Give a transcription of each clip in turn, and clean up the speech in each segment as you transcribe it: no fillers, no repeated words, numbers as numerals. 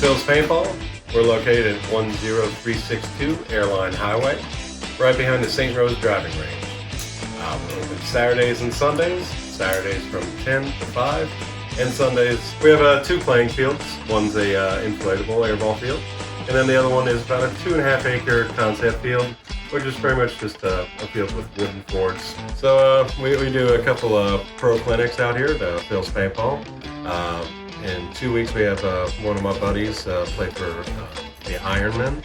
Phill's Paintball. We're located at 10362 Airline Highway, right behind the St. Rose driving range. We're open Saturdays and Sundays. Saturdays from 10 to 5, and Sundays we have 2 playing fields. One's a inflatable airball field, and then the other one is about a 2.5 acre concept field, which is pretty much just a field with wooden boards. So we do a couple of pro clinics out here, the Phill's Paintball. In 2 weeks we have one of my buddies play for the Ironman.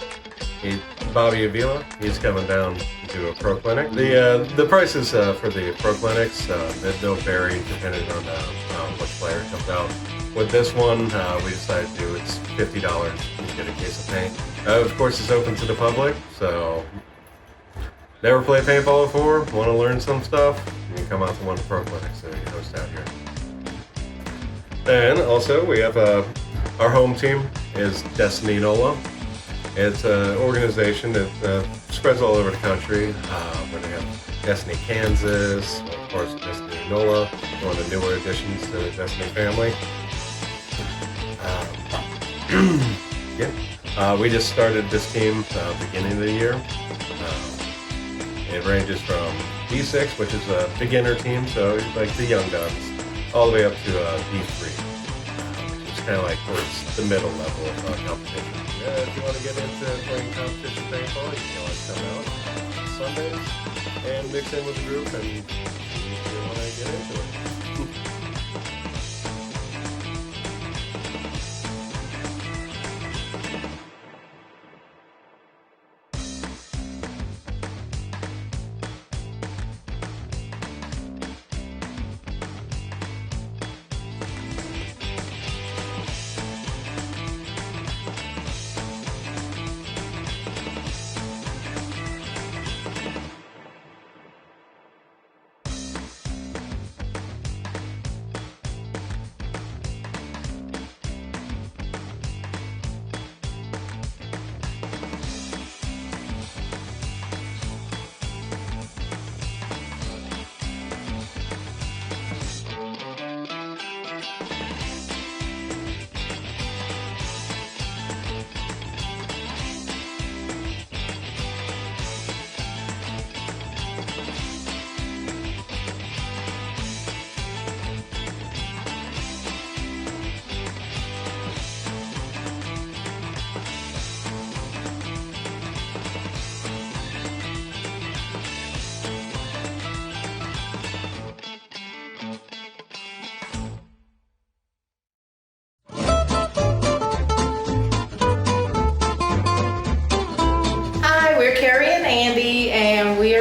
Bobby Avila, he's coming down to do a pro clinic. The prices for the pro clinics, they'll vary depending on which player comes out. With this one, we decided to do it's $50 to get a case of paint. Of course, it's open to the public, so never played paintball before, want to learn some stuff, you can come out to one of the pro clinics that we host out here. And also, we have our home team is Destiny NOLA. It's an organization that spreads all over the country. Where they have Destiny Kansas, of course Destiny NOLA, one of the newer additions to the Destiny family. We just started this team beginning of the year. It ranges from D6, which is a beginner team, so like the young guns, all the way up to D3, which is kind of like towards the middle level of competition. If you want to get into playing competition paintball, you can always come out on Sundays and mix in with the group and see if you want to get into it.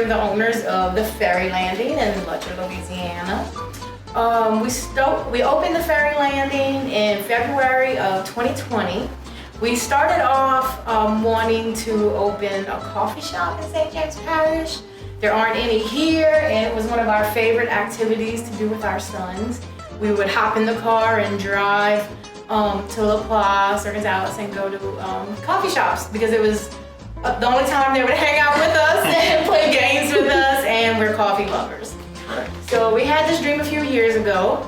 The owners of the Ferry Landing in Lutcher, Louisiana. We opened the Ferry Landing in February of 2020. We started off wanting to open a coffee shop in St. James Parish. There aren't any here, and it was one of our favorite activities to do with our sons. We would hop in the car and drive to La Place or Gonzales and go to coffee shops because it was the only time they would hang out with us and play games with us, and we're coffee lovers. So we had this dream a few years ago,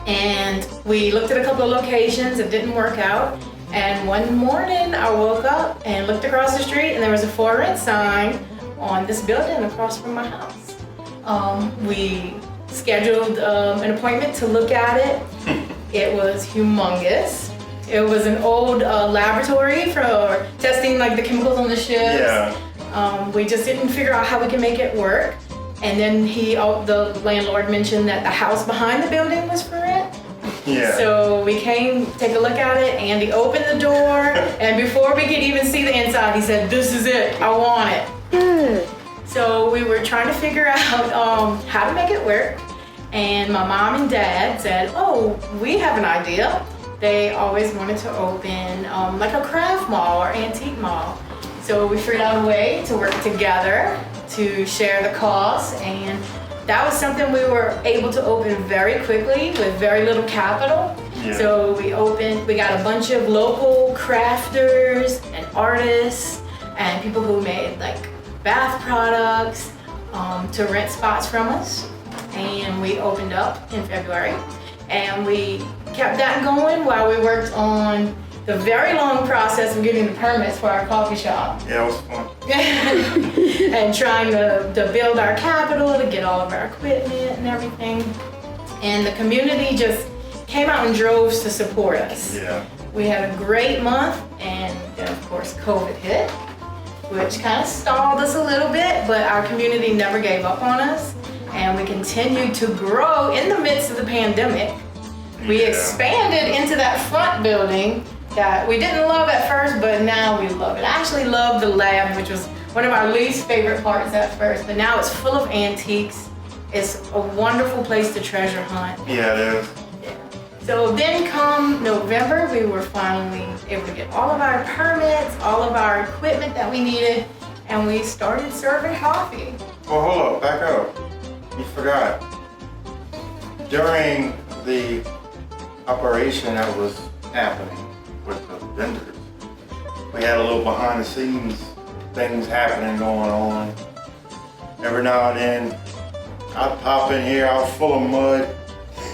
and we looked at a couple of locations. It didn't work out, and one morning I woke up and looked across the street, and there was a for rent sign on this building across from my house. We scheduled an appointment to look at it. It was humongous. It was an old laboratory for testing like the chemicals on the ships. Yeah. We just didn't figure out how we could make it work. And then the landlord mentioned that the house behind the building was for rent. Yeah. So we came to take a look at it. Andy opened the door, and before we could even see the inside, he said, "This is it, I want it." So we were trying to figure out how to make it work. And my mom and dad said, "Oh, we have an idea." They always wanted to open like a craft mall or antique mall. So we figured out a way to work together to share the costs, and that was something we were able to open very quickly with very little capital. Yeah. So we got a bunch of local crafters and artists and people who made like bath products to rent spots from us. And we opened up in February, and we kept that going while we worked on the very long process of getting the permits for our coffee shop. Yeah, it was fun. And trying to build our capital, to get all of our equipment and everything. And the community just came out in droves to support us. Yeah. We had a great month, and then of course COVID hit, which kind of stalled us a little bit, but our community never gave up on us, and we continued to grow in the midst of the pandemic. We expanded into that front building that we didn't love at first, but now we love it. I actually love the lab, which was one of our least favorite parts at first, but now it's full of antiques. It's a wonderful place to treasure hunt. Yeah, it is. So then come November, we were finally able to get all of our permits, all of our equipment that we needed, and we started serving coffee. Well, hold up, back up. You forgot. During the operation that was happening with the vendors, we had a little behind the scenes things happening going on. Every now and then, I'd pop in here, I was full of mud.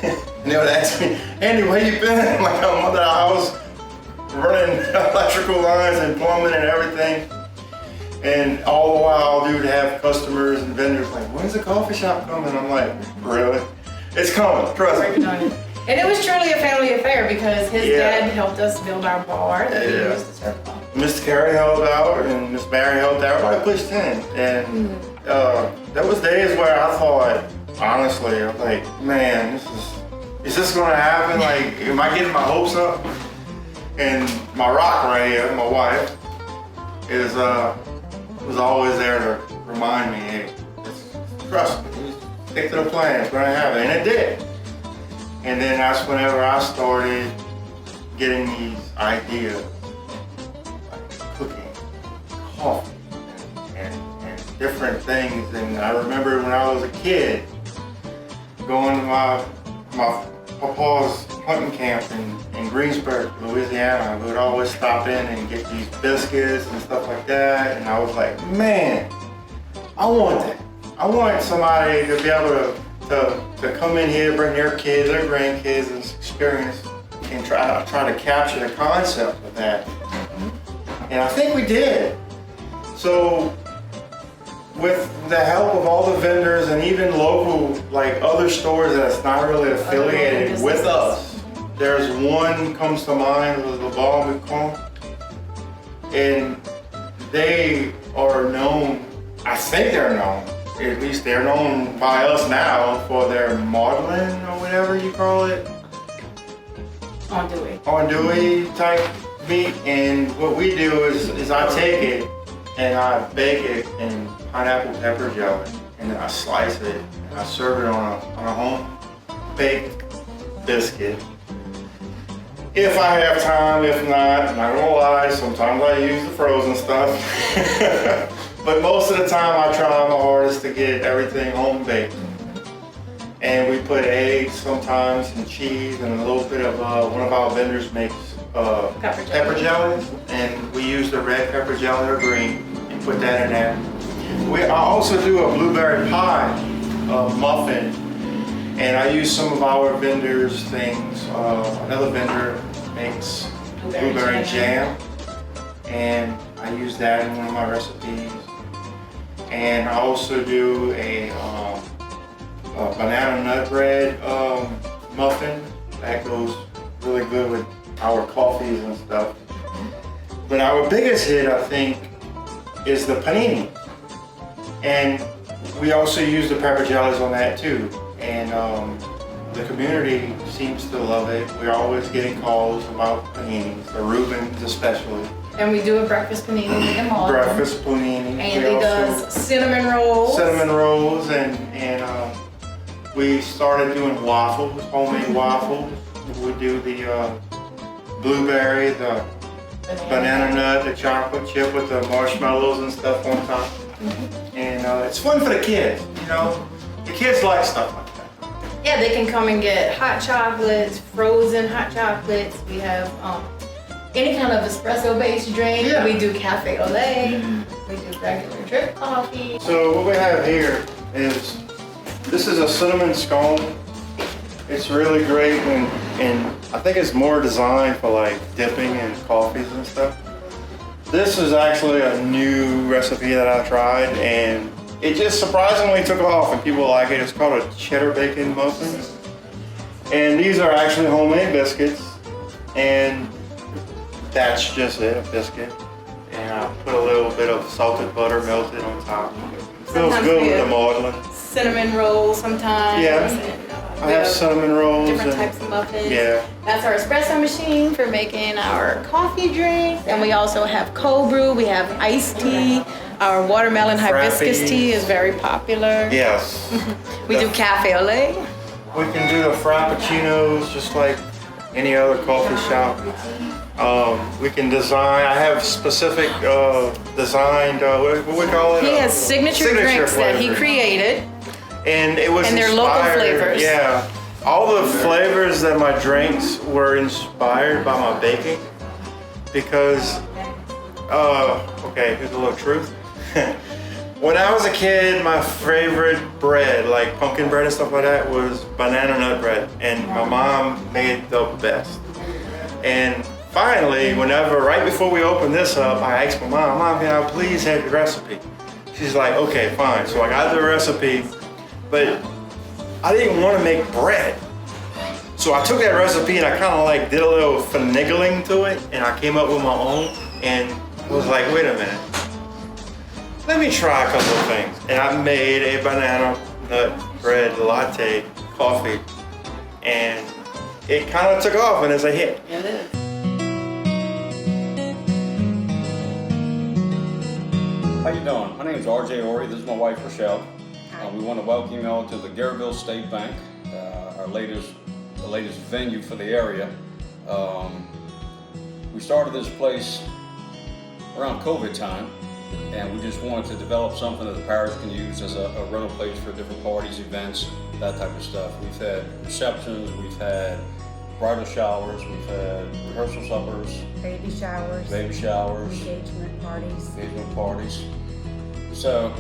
And they would ask me, Andy, where you been? Like I'm under the house, running electrical lines and plumbing and everything. And all the while, you would have customers and vendors like, when's the coffee shop coming? I'm like, really? It's coming, trust me. Working on it. And it was truly a family affair because his dad helped us build our bar that we used to serve coffee. Mr. Carey helped out and Miss Barry helped out. Everybody pushed in. And there was days where I thought, honestly, I was like, man, is this gonna happen? Like, am I getting my hopes up? And my rock right here, my wife, was always there to remind me, hey, just trust me, stick to the plan, it's gonna happen, and it did. And then that's whenever I started getting these ideas, like cooking, coffee, and different things. And I remember when I was a kid, going to my papa's hunting camp in Greensburg, Louisiana. We would always stop in and get these biscuits and stuff like that. And I was like, man, I want that. I want somebody to be able to come in here, bring their kids, their grandkids, and experience and try to capture the concept of that. And I think we did. So with the help of all the vendors and even local, like other stores that's not really affiliated with us, there's one comes to mind, was the Ball McComb, and they are known, I think they're known, at least they're known by us now for their modeling or whatever you call it. Andouille type meat. And what we do is I take it and I bake it in pineapple pepper jelly, and then I slice it and I serve it on a home baked biscuit. If I have time, if not, I'm not gonna lie, sometimes I use the frozen stuff. But most of the time I try my hardest to get everything home baked. And we put eggs sometimes and cheese and a little bit of, one of our vendors makes pepper jellies. And we use the red pepper jelly or green and put that in there. I also do a blueberry pie muffin. And I use some of our vendors' things. Another vendor makes blueberry jam. And I use that in one of my recipes. And I also do a banana nut bread muffin that goes really good with our coffees and stuff. But our biggest hit, I think, is the panini. And we also use the pepper jellies on that too. And the community seems to love it. We're always getting calls about paninis, the Reubens especially. And we do a breakfast panini with them all. Breakfast panini. Andy does cinnamon rolls. Cinnamon rolls, and we started doing waffles, homemade waffles. We do the blueberry, the banana nut, the chocolate chip with the marshmallows and stuff on top. Mm-hmm. And it's fun for the kids, you know. The kids like stuff like that. Yeah, they can come and get hot chocolates, frozen hot chocolates. We have any kind of espresso-based drink. Yeah. We do cafe au lait. Mm-hmm. We do regular drip coffee. So what we have here is, this is a cinnamon scone, It's really great, and I think it's more designed for like dipping in coffees and stuff. This is actually a new recipe that I tried, and it just surprisingly took off, and people like it. It's called a cheddar bacon muffin, and these are actually homemade biscuits, and that's just it, a biscuit. And I put a little bit of salted butter melted on top. Feels Sometimes good we with the have maudlin. Cinnamon rolls sometimes. Yeah. And, I have cinnamon rolls. different and, types of muffins. Yeah. That's our espresso machine for making our coffee drinks. And we also have cold brew. We have iced tea. Our watermelon hibiscus Frappies. tea is very popular. Yes. We do cafe au lait. We can do the frappuccinos just like any other coffee shop. We can design. I have specific designed. What we call it? He has signature drinks that he flavors. created. And it was And they're local inspired- flavors. Yeah. All the flavors that my drinks were inspired by my baking because, okay, here's a little truth. When I was a kid, my favorite bread, like pumpkin bread and stuff like that, was banana nut bread. And my mom made the best. And finally, right before we opened this up, I asked my Mom, can I please have the recipe? She's like, okay, fine. So I got the recipe. But I didn't want to make bread. So I took that recipe and I kind of like did a little finagling to it, and I came up with my own and was like, wait a minute, let me try a couple of things. And I made a banana nut bread latte coffee, and it kind of took off and it's a hit. It is. How you doing? My name is RJ Ori. This is my wife, Rochelle. We want to welcome you all to the Garyville State Bank, the latest venue for the area. We started this place around COVID time, and we just wanted to develop something that the parish can use as a rental place for different parties, events, that type of stuff. We've had receptions, we've had bridal showers, we've had rehearsal suppers, Baby showers, engagement parties. So,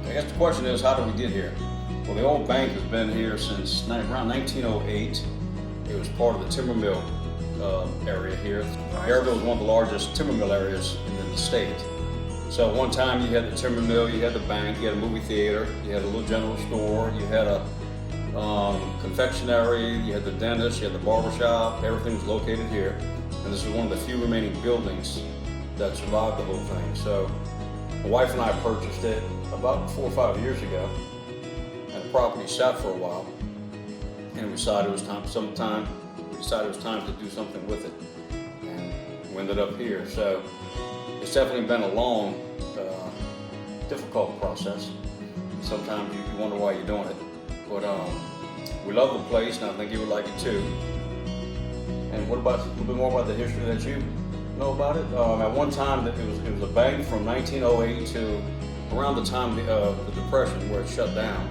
I guess the question is, how did we get here? Well, the old bank has been here since around 1908. It was part of the timber mill area here. Garyville is one of the largest timber mill areas in the state. So at one time you had the timber mill, you had the bank, you had a movie theater, you had a little general store, you had a confectionery, you had the dentist, you had the barber shop. Everything was located here. And this is one of the few remaining buildings that survived the whole thing. So my wife and I purchased it about 4 or 5 years ago, and the property sat for a while, and we decided it was time to do something with it, and we ended up here. So it's definitely been a long, difficult process. Sometimes you wonder why you're doing it, but we love the place, and I think you would like it too. And what about a little bit more about the history that you know about it? At one time, it was a bank from 1908 to around the time of the Depression, where it shut down.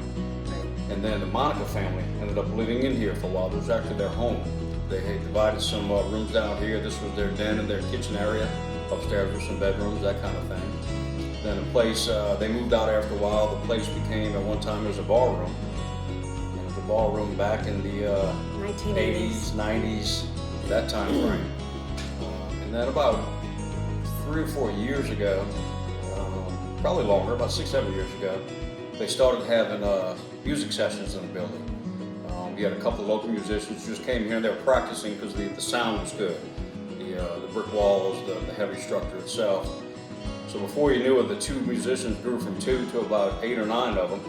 And then the Monica family ended up living in here for a while. It was actually their home. They had divided some rooms down here. This was their den and their kitchen area. Upstairs were some bedrooms, that kind of thing. Then the place, they moved out after a while. The place became, at one time, it was a bar room. And it was a bar room back in the 1980s. 80s, 90s, that time frame. And then about 3 or 4 years ago, probably longer, about 6, 7 years ago, they started having music sessions in the building. We had a couple of local musicians who just came here and they were practicing because the sound was good. The brick walls, the heavy structure itself. So before you knew it, the 2 musicians grew from 2 to about 8 or 9 of them.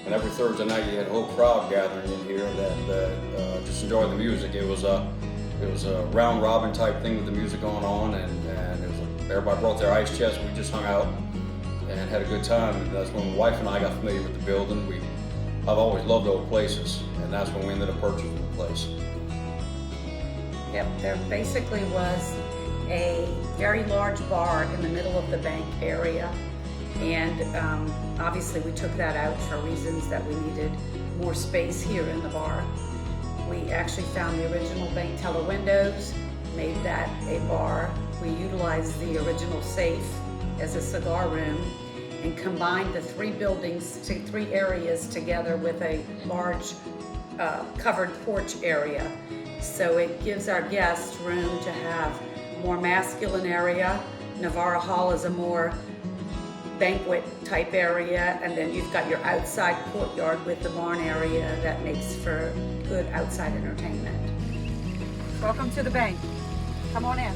And every Thursday night you had a whole crowd gathering in here that just enjoyed the music. It was a round robin type thing with the music going on, and everybody brought their ice chest. We just hung out and had a good time. And that's when my wife and I got familiar with the building. I've always loved old places, and that's when we ended up purchasing the place. Yep, there basically was a very large bar in the middle of the bank area, and obviously we took that out for reasons that we needed more space here in the bar. We actually found the original bank teller windows, made that a bar. We utilized the original safe as a cigar room, and combined the 3 buildings to 3 areas together with a large covered porch area. So it gives our guests room to have more masculine area. Navarro Hall is a more banquet type area, and then you've got your outside courtyard with the barn area that makes for good outside entertainment. Welcome to the bank. Come on in.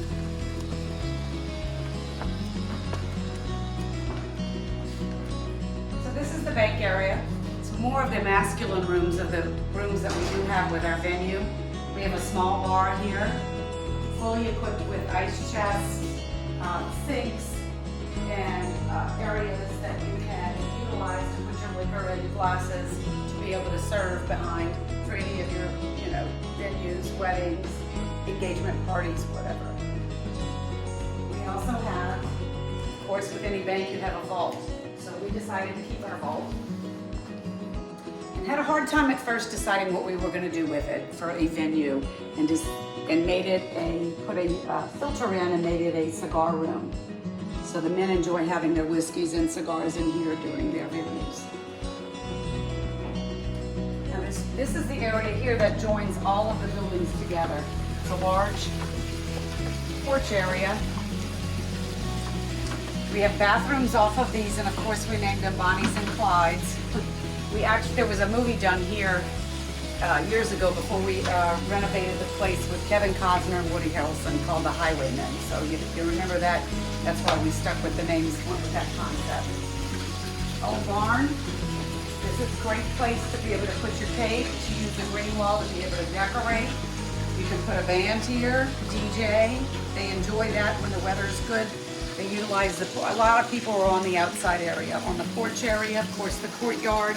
So this is the bank area. It's more of the masculine rooms of the rooms that we do have with our venue. We have a small bar here, fully equipped with ice chests, sinks, and areas that you can utilize to put your liquor and glasses to be able to serve behind for any of your, venues, weddings, engagement parties, whatever. We also have, of course, with any bank you have a vault. So we decided to keep our vault. And had a hard time at first deciding what we were going to do with it for a venue, and made it put a filter in and made it a cigar room. So the men enjoy having their whiskeys and cigars in here during their venues. Now this is the area here that joins all of the buildings together. It's a large porch area. We have bathrooms off of these, and of course we named them Bonnies and Clydes. There was a movie done here years ago before we renovated the place with Kevin Costner and Woody Harrelson called The Highwaymen. So you remember that. That's why we stuck with the names with that concept. Old barn. This is a great place to be able to put your cake, to use the green wall to be able to decorate. You can put a band here, DJ. They enjoy that when the weather's good. They utilize a lot of people are on the outside area. On the porch area, of course, the courtyard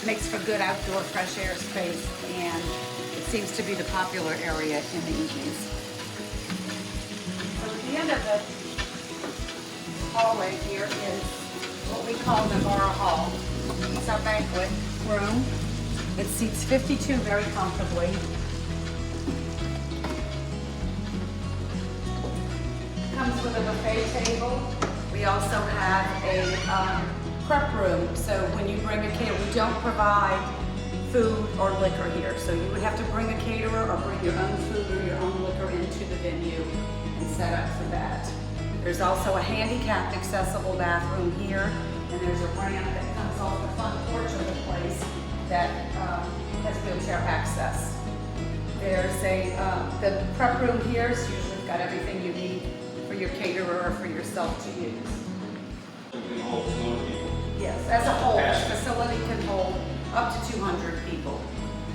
makes for good outdoor fresh air space, and it seems to be the popular area in the evenings. So at the end of the hallway here is what we call Navarro Hall. It's our banquet room. It seats 52 very comfortably. Comes with a buffet table. We also have a prep room, so when you bring a caterer, we don't provide food or liquor here. So you would have to bring a caterer or bring your own food or your own liquor into the venue and set up for that. There's also a handicapped accessible bathroom here, and there's a ramp that comes off the front porch of the place that has wheelchair access. There's the prep room here, so you've got everything you need for your caterer or for yourself to use. Yes, as a whole, the facility can hold up to 200 people.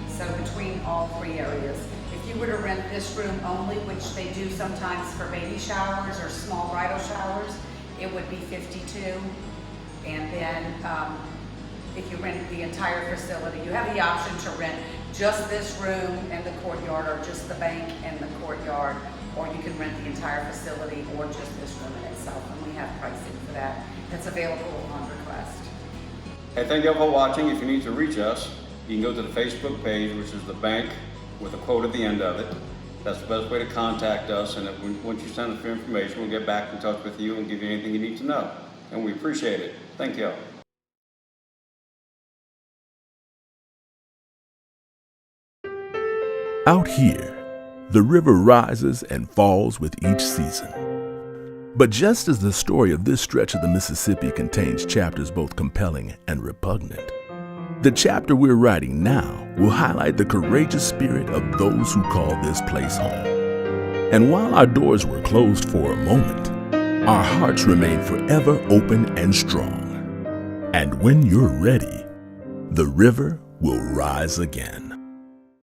So between all three areas. If you were to rent this room only, which they do sometimes for baby showers or small bridal showers, it would be $52. And then if you rent the entire facility, you have the option to rent just this room and the courtyard, or just the bank and the courtyard, or you can rent the entire facility or just this room in itself, and we have pricing for that. That's available on request. Hey, thank you all for watching. If you need to reach us, you can go to the Facebook page, which is the bank with a quote at the end of it. That's the best way to contact us, and once you send us your information, we'll get back in touch with you and give you anything you need to know. And we appreciate it. Thank you. Out here, the river rises and falls with each season. But just as the story of this stretch of the Mississippi contains chapters both compelling and repugnant, the chapter we're writing now will highlight the courageous spirit of those who call this place home. And while our doors were closed for a moment, our hearts remain forever open and strong. And when you're ready, the river will rise again.